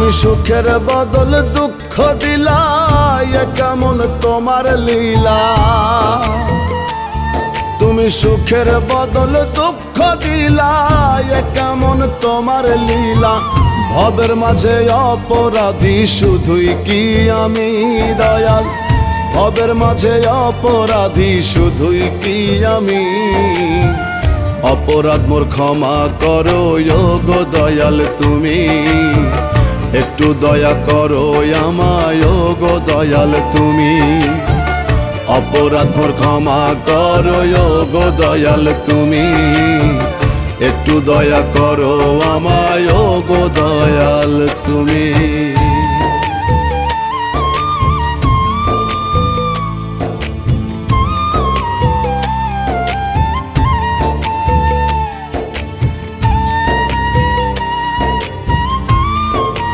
তুমি সুখের বদল দুঃখ দিলা, এ কেমন তোমার লীলা। তুমি সুখের বদল দুঃখ দিলা, এ কেমন তোমার লীলা। ভবের মাঝে অপরাধী শুধুই কি আমি দয়াল, ভবের মাঝে অপরাধী শুধুই কি আমি। অপরাধ মোর ক্ষমা করো গো দয়াল তুমি, একটু দয়া করো আমায় গো দয়াল তুমি। অপরাধ মোর ক্ষমা করো গো দয়াল তুমি, একটু দয়া করো আমায় গো দয়াল তুমি।